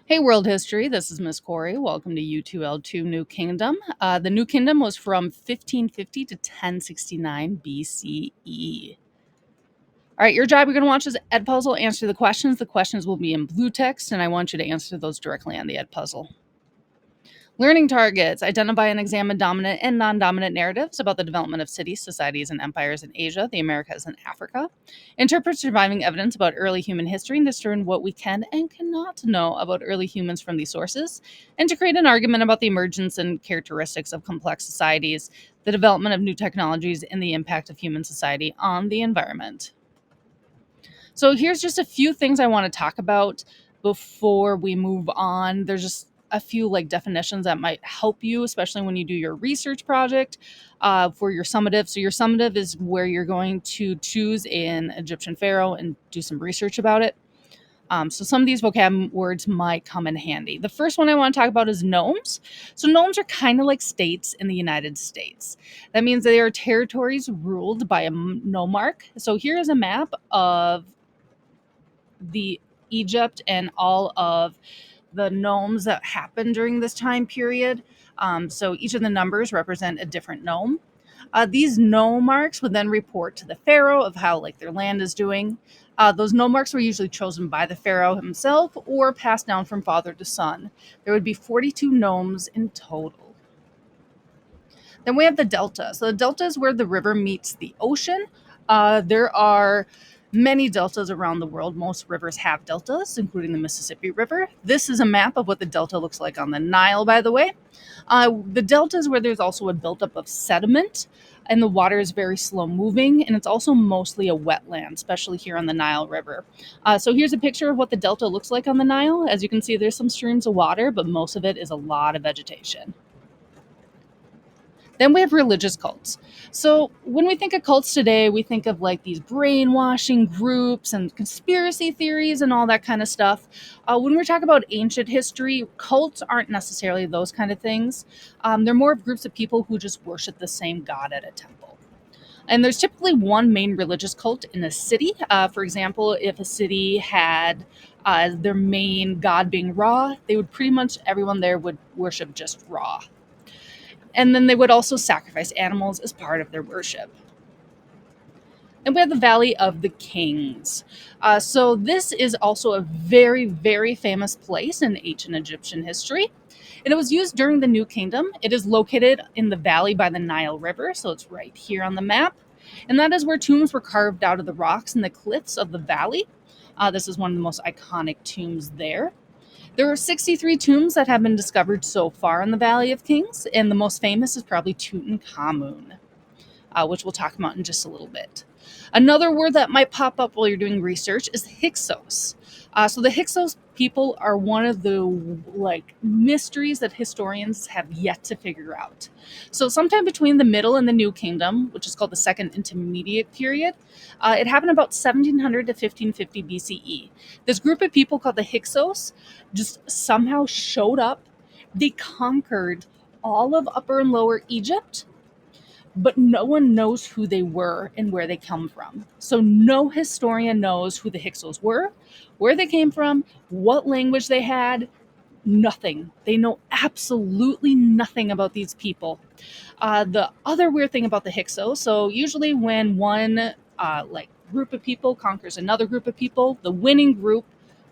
Hey, World History. This is Miss Corey. Welcome to U2-L2 New Kingdom. The New Kingdom was from 1550 to 1069 BCE. All right, your job, you're going to watch this Ed puzzle, answer the questions. The questions will be in blue text, and I want you to answer those directly on the Ed puzzle. Learning targets: identify and examine dominant and non-dominant narratives about the development of cities, societies, and empires in Asia, the Americas, and Africa. Interpret surviving evidence about early human history and discern what we can and cannot know about early humans from these sources, and to create an argument about the emergence and characteristics of complex societies, the development of new technologies, and the impact of human society on the environment. So here's just a few things I want to talk about before we move on. There's just a few definitions that might help you, especially when you do your research project for your summative. So your summative is where you're going to choose an Egyptian pharaoh and do some research about it. So some of these vocab words might come in handy. The first one I want to talk about is nomes. So nomes are kind of like states in the United States. That means they are territories ruled by a nomarch. So here is a map of the Egypt and all of the nomes that happened during this time period. So each of the numbers represent a different nome. These nomarchs would then report to the pharaoh of how their land is doing. Those nomarchs were usually chosen by the pharaoh himself or passed down from father to son. There would be 42 nomes in total. Then we have the delta. So the delta is where the river meets the ocean. There are many deltas around the world. Most rivers have deltas, including the Mississippi River. This is a map of what the delta looks like on the Nile, by the way. The delta is where there's also a buildup of sediment, and the water is very slow moving, and it's also mostly a wetland, especially here on the Nile River. So here's a picture of what the delta looks like on the Nile. As you can see, there's some streams of water, but most of it is a lot of vegetation. Then we have religious cults. So when we think of cults today, we think of these brainwashing groups and conspiracy theories and all that kind of stuff. When we talk about ancient history, cults aren't necessarily those kind of things. They're more of groups of people who just worship the same god at a temple. And there's typically one main religious cult in a city. For example, if a city had their main god being Ra, they would pretty much everyone there would worship just Ra. And then they would also sacrifice animals as part of their worship. And we have the Valley of the Kings. So this is also a very, very famous place in ancient Egyptian history. And it was used during the New Kingdom. It is located in the valley by the Nile River, so it's right here on the map. And that is where tombs were carved out of the rocks and the cliffs of the valley. This is one of the most iconic tombs there. There are 63 tombs that have been discovered so far in the Valley of Kings, and the most famous is probably Tutankhamun, which we'll talk about in just a little bit. Another word that might pop up while you're doing research is Hyksos. So the Hyksos people are one of the mysteries that historians have yet to figure out. So sometime between the Middle and the New Kingdom, which is called the Second Intermediate Period, it happened about 1700 to 1550 BCE. This group of people called the Hyksos just somehow showed up. They conquered all of Upper and Lower Egypt, but no one knows who they were and where they come from. So no historian knows who the Hyksos were, where they came from, what language they had, nothing. They know absolutely nothing about these people. The other weird thing about the Hyksos, so usually when one group of people conquers another group of people, the winning group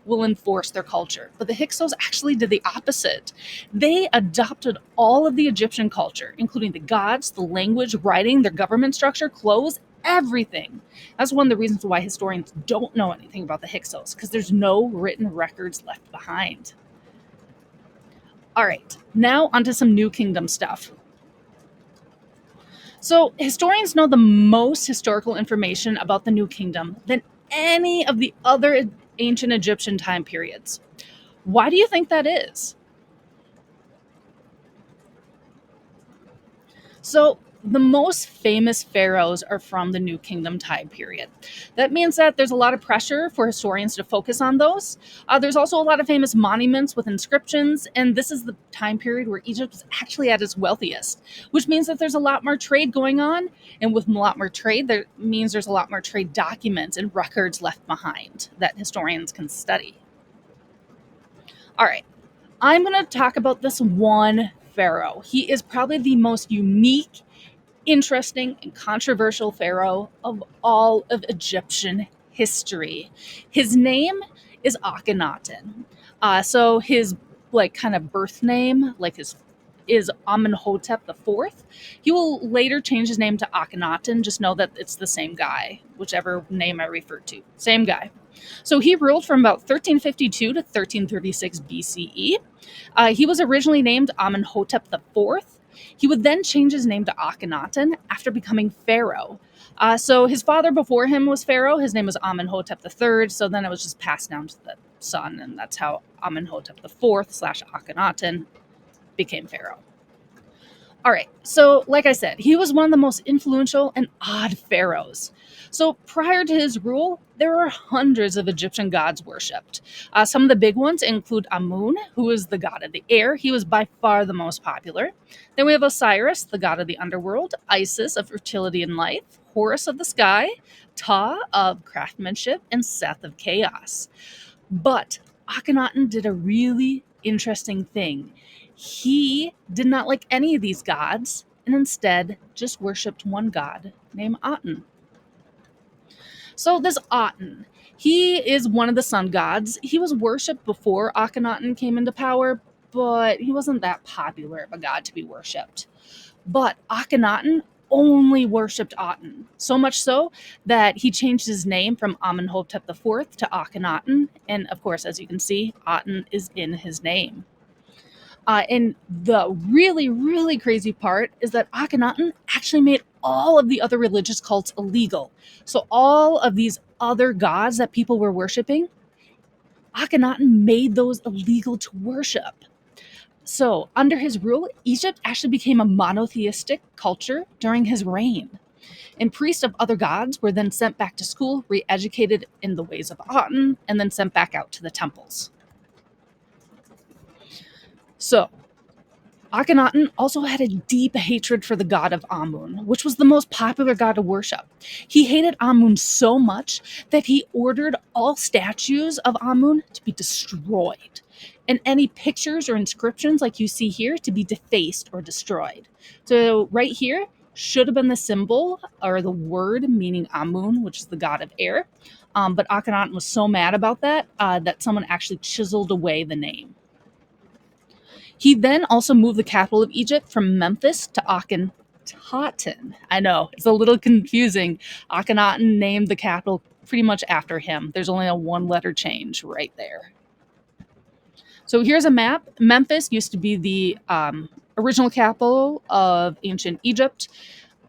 will enforce their culture. But the Hyksos actually did the opposite. They adopted all of the Egyptian culture, including the gods, the language, writing, their government structure, clothes, everything. That's one of the reasons why historians don't know anything about the Hyksos, because there's no written records left behind. All right, now onto some New Kingdom stuff. So historians know the most historical information about the New Kingdom than any of the other ancient Egyptian time periods. Why do you think that is? So the most famous pharaohs are from the New Kingdom time period. That means that there's a lot of pressure for historians to focus on those. There's also a lot of famous monuments with inscriptions, and this is the time period where Egypt is actually at its wealthiest, which means that there's a lot more trade going on. And with a lot more trade, that means there's a lot more trade documents and records left behind that historians can study. All right, I'm going to talk about this one pharaoh. He is probably the most unique, interesting, and controversial pharaoh of all of Egyptian history. His name is Akhenaten. So his like kind of birth name, like his is Amenhotep the Fourth. He will later change his name to Akhenaten. Just know that it's the same guy, whichever name I refer to. Same guy. So he ruled from about 1352 to 1336 BCE. He was originally named Amenhotep the Fourth. He would then change his name to Akhenaten after becoming pharaoh. So his father before him was pharaoh. His name was Amenhotep the Third. So then it was just passed down to the son, and that's how Amenhotep the Fourth slash Akhenaten became pharaoh. All right, so like I said, he was one of the most influential and odd pharaohs. So prior to his rule, there were hundreds of Egyptian gods worshipped. Some of the big ones include Amun, who is the god of the air. He was by far the most popular. Then we have Osiris, the god of the underworld, Isis of fertility and life, Horus of the sky, Ta of craftsmanship, and Seth of chaos. But Akhenaten did a really interesting thing. He did not like any of these gods and instead just worshipped one god named Aten. So, this Aten, he is one of the sun gods. He was worshipped before Akhenaten came into power, but he wasn't that popular of a god to be worshipped. But Akhenaten only worshipped Aten, so much so that he changed his name from Amenhotep IV to Akhenaten. And of course, as you can see, Aten is in his name. And the really, really crazy part is that Akhenaten actually made all of the other religious cults illegal. So all of these other gods that people were worshiping, Akhenaten made those illegal to worship. So, under his rule, Egypt actually became a monotheistic culture during his reign. And priests of other gods were then sent back to school, re educated in the ways of Aten, and then sent back out to the temples. So, Akhenaten also had a deep hatred for the god of Amun, which was the most popular god to worship. He hated Amun so much that he ordered all statues of Amun to be destroyed, and any pictures or inscriptions like you see here to be defaced or destroyed. So right here should have been the symbol or the word meaning Amun, which is the god of air. But Akhenaten was so mad about that that someone actually chiseled away the name. He then also moved the capital of Egypt from Memphis to Akhenaten. I know, it's a little confusing. Akhenaten named the capital pretty much after him. There's only a one letter change right there. So here's a map. Memphis used to be the original capital of ancient Egypt.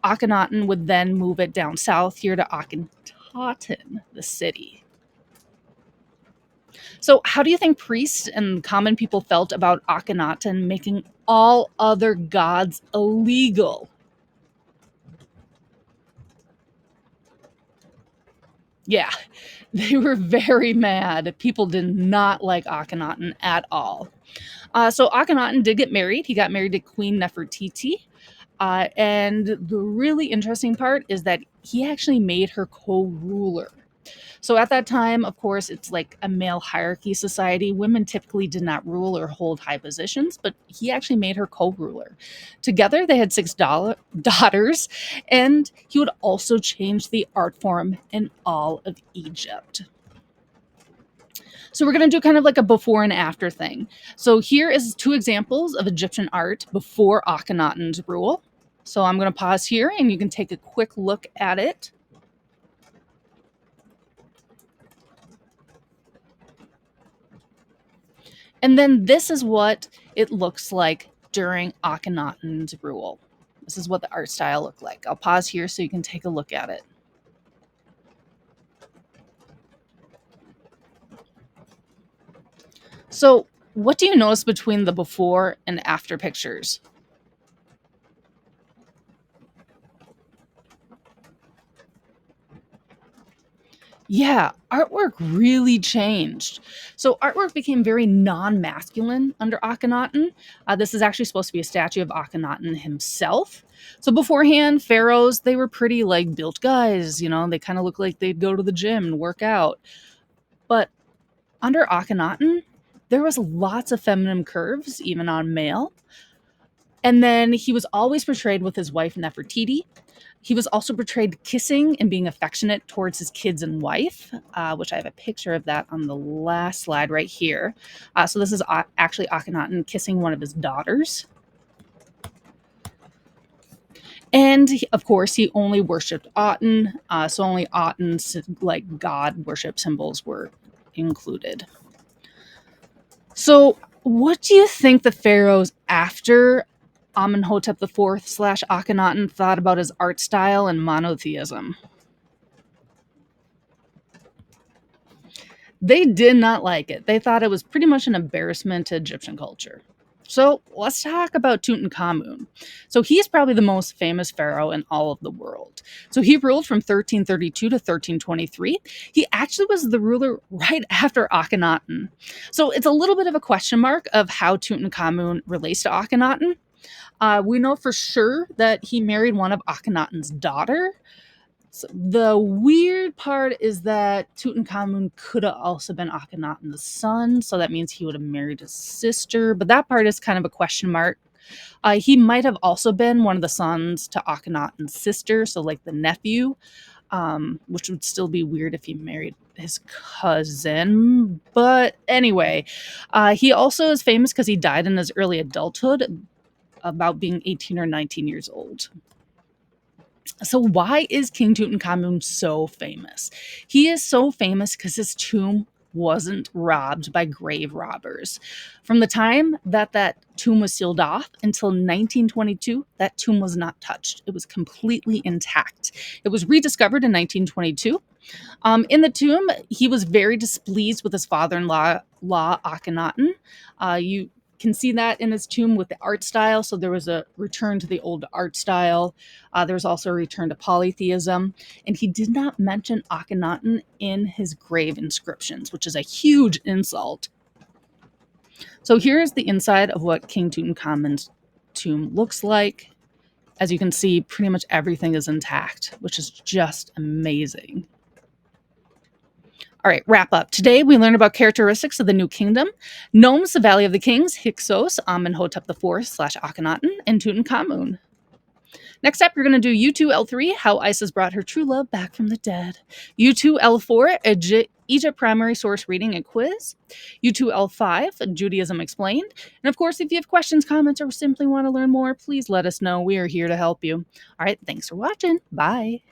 Akhenaten would then move it down south here to Akhenaten, the city. So, how do you think priests and common people felt about Akhenaten making all other gods illegal? Yeah, they were very mad. People did not like Akhenaten at all. So Akhenaten did get married. He got married to Queen Nefertiti. And the really interesting part is that he actually made her co-ruler. So at that time, of course, it's like a male hierarchy society. Women typically did not rule or hold high positions, but he actually made her co-ruler. Together, they had six daughters, and he would also change the art form in all of Egypt. So we're going to do kind of like a before and after thing. So here is two examples of Egyptian art before Akhenaten's rule. So I'm going to pause here and you can take a quick look at it. And then this is what it looks like during Akhenaten's rule. This is what the art style looked like. I'll pause here so you can take a look at it. So what do you notice between the before and after pictures? Yeah, artwork really changed. So artwork became very non-masculine under Akhenaten. This is actually supposed to be a statue of Akhenaten himself. So beforehand, pharaohs, they were pretty like built guys, you know, they kind of look like they'd go to the gym and work out. But under Akhenaten, There was lots of feminine curves, even on male. And then he was always portrayed with his wife Nefertiti. He was also portrayed kissing and being affectionate towards his kids and wife, which I have a picture of that on the last slide right here. So this is actually Akhenaten kissing one of his daughters. And of course, he only worshipped Aten, so only Aten's like god worship symbols were included. So, what do you think the pharaohs after Amenhotep IV slash Akhenaten thought about his art style and monotheism? They did not like it. They thought it was pretty much an embarrassment to Egyptian culture. So let's talk about Tutankhamun. So he's probably the most famous pharaoh in all of the world. So he ruled from 1332 to 1323. He actually was the ruler right after Akhenaten. So it's a little bit of a question mark of how Tutankhamun relates to Akhenaten. We know for sure that he married one of Akhenaten's daughter. So the weird part is that Tutankhamun could have also been Akhenaten's son, so that means he would have married his sister, but that part is kind of a question mark. He might have also been one of the sons to Akhenaten's sister, so like the nephew, which would still be weird if he married his cousin. But anyway, he also is famous because he died in his early adulthood, about being 18 or 19 years old. So why is King Tutankhamun so famous? He is so famous because his tomb wasn't robbed by grave robbers. From the time that that tomb was sealed off until 1922, that tomb was not touched. It was completely intact. It was rediscovered in 1922. In the tomb, he was very displeased with his father-in-law, Akhenaten. You can see that in his tomb with the art style. So there was a return to the old art style. There was also a return to polytheism. And he did not mention Akhenaten in his grave inscriptions, which is a huge insult. So here's the inside of what King Tutankhamun's tomb looks like. As you can see, pretty much everything is intact, which is just amazing. All right, wrap up. Today we learned about characteristics of the New Kingdom, Nomes, the Valley of the Kings, Hyksos, Amenhotep IV slash Akhenaten, and Tutankhamun. Next up, you're going to do U2-L3, how Isis brought her true love back from the dead. U2-L4, Egypt primary source reading and quiz. U2-L5, Judaism explained. And of course, if you have questions, comments, or simply want to learn more, please let us know. We are here to help you. All right, thanks for watching. Bye.